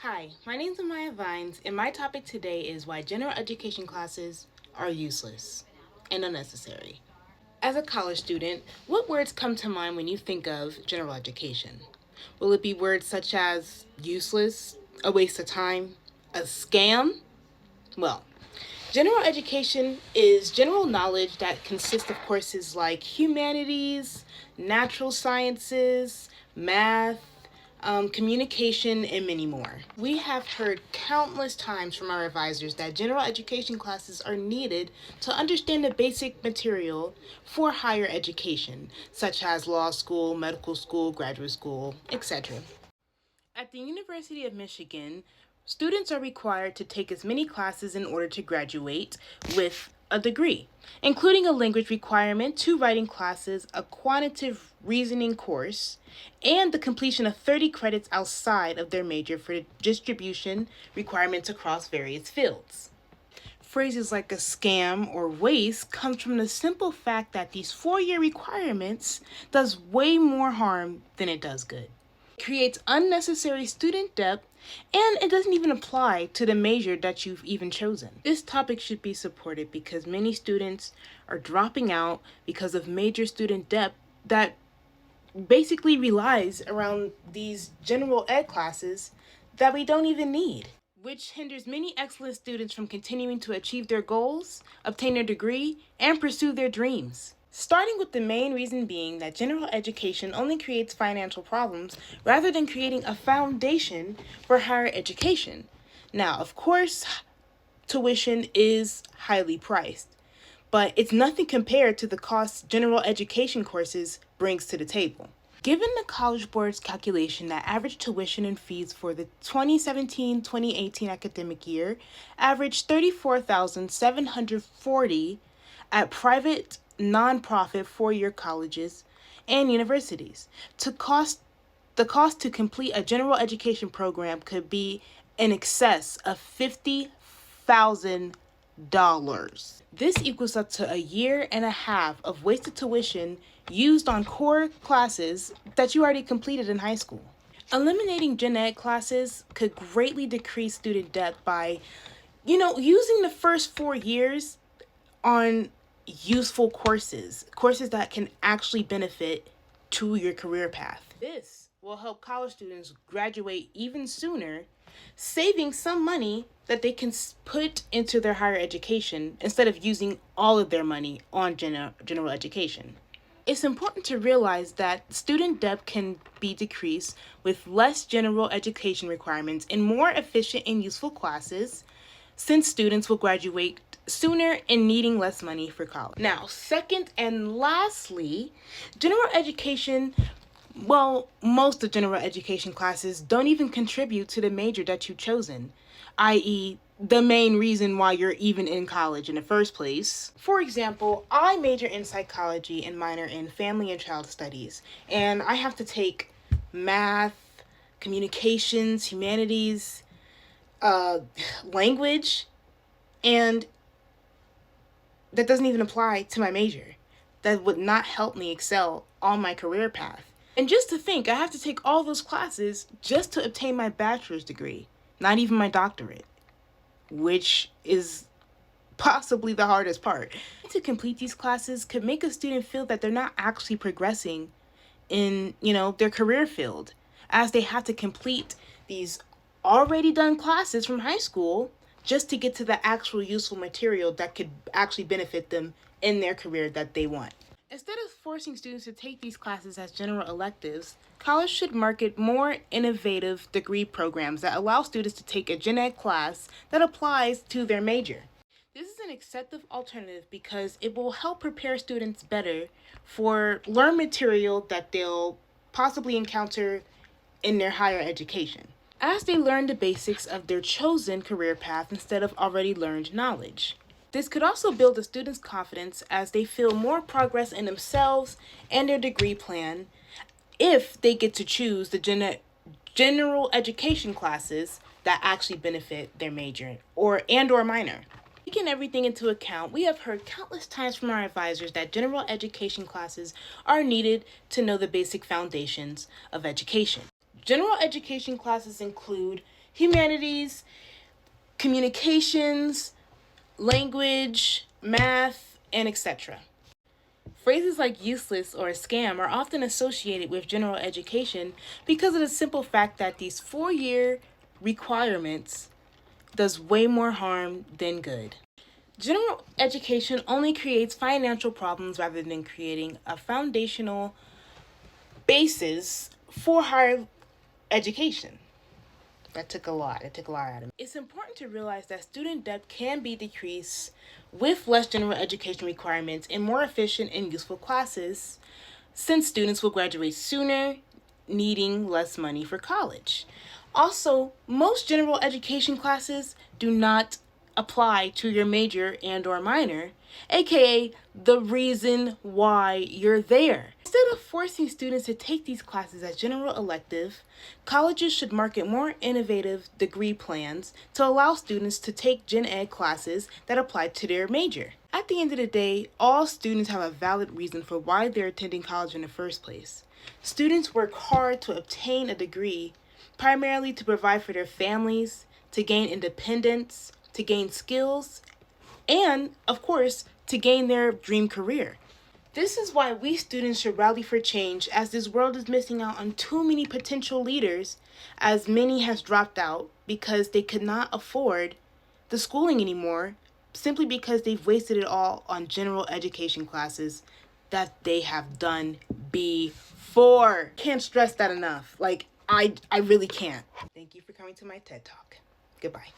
Hi, my name is Amaya Vines, and my topic today is why general education classes are useless and unnecessary. As a college student, what words come to mind when you think of general education? Will it be words such as useless, a waste of time, a scam? Well, general education is general knowledge that consists of courses like humanities, natural sciences, math, communication, and many more. We have heard countless times from our advisors that general education classes are needed to understand the basic material for higher education, such as law school, medical school, graduate school, etc. At the University of Michigan, students are required to take as many classes in order to graduate with a degree, including a language requirement, 2 writing classes, a quantitative reasoning course, and the completion of 30 credits outside of their major for distribution requirements across various fields. Phrases like a scam or waste comes from the simple fact that these 4-year requirements does way more harm than it does good. Creates unnecessary student debt, and it doesn't even apply to the major that you've even chosen. This topic should be supported because many students are dropping out because of major student debt that basically relies around these general ed classes that we don't even need, which hinders many excellent students from continuing to achieve their goals, obtain their degree, and pursue their dreams. Starting with the main reason being that general education only creates financial problems rather than creating a foundation for higher education. Now, of course, tuition is highly priced, but it's nothing compared to the costs general education courses brings to the table. Given the College Board's calculation that average tuition and fees for the 2017-2018 academic year averaged $34,740 at private nonprofit 4-year colleges and universities, the cost to complete a general education program could be in excess of $50,000. This equals up to a year and a half of wasted tuition used on core classes that you already completed in high school. Eliminating gen ed classes could greatly decrease student debt by, using the first 4 years on useful courses that can actually benefit to your career path. This will help college students graduate even sooner, saving some money that they can put into their higher education instead of using all of their money on general education. It's important to realize that student debt can be decreased with less general education requirements and more efficient and useful classes, since students will graduate sooner and needing less money for college. Now, second and lastly, general education, most of general education classes don't even contribute to the major that you've chosen, i.e., the main reason why you're even in college in the first place. For example, I major in psychology and minor in family and child studies, and I have to take math, communications, humanities, language, and that doesn't even apply to my major. That would not help me excel on my career path. And just to think, I have to take all those classes just to obtain my bachelor's degree, not even my doctorate, which is possibly the hardest part. To complete these classes could make a student feel that they're not actually progressing in, their career field, as they have to complete these already done classes from high school just to get to the actual useful material that could actually benefit them in their career that they want. Instead of forcing students to take these classes as general electives, college should market more innovative degree programs that allow students to take a gen ed class that applies to their major. This is an acceptable alternative because it will help prepare students better for learn material that they'll possibly encounter in their higher education, as they learn the basics of their chosen career path instead of already learned knowledge. This could also build the students' confidence as they feel more progress in themselves and their degree plan if they get to choose the general education classes that actually benefit their major or minor. Taking everything into account, we have heard countless times from our advisors that general education classes are needed to know the basic foundations of education. General education classes include humanities, communications, language, math, and etc. Phrases like useless or a scam are often associated with general education because of the simple fact that these 4-year requirements does way more harm than good. General education only creates financial problems rather than creating a foundational basis for higher education. That took a lot. It took a lot out of me. It's important to realize that student debt can be decreased with less general education requirements and more efficient and useful classes, since students will graduate sooner, needing less money for college. Also, most general education classes do not apply to your major and or minor, aka the reason why you're there. Instead of forcing students to take these classes as general elective, colleges should market more innovative degree plans to allow students to take gen ed classes that apply to their major. At the end of the day, all students have a valid reason for why they're attending college in the first place. Students work hard to obtain a degree, primarily to provide for their families, to gain independence, to gain skills, and, of course, to gain their dream career. This is why we students should rally for change, as this world is missing out on too many potential leaders, as many has dropped out because they could not afford the schooling anymore, simply because they've wasted it all on general education classes that they have done before. Can't stress that enough. I really can't. Thank you for coming to my TED Talk. Goodbye.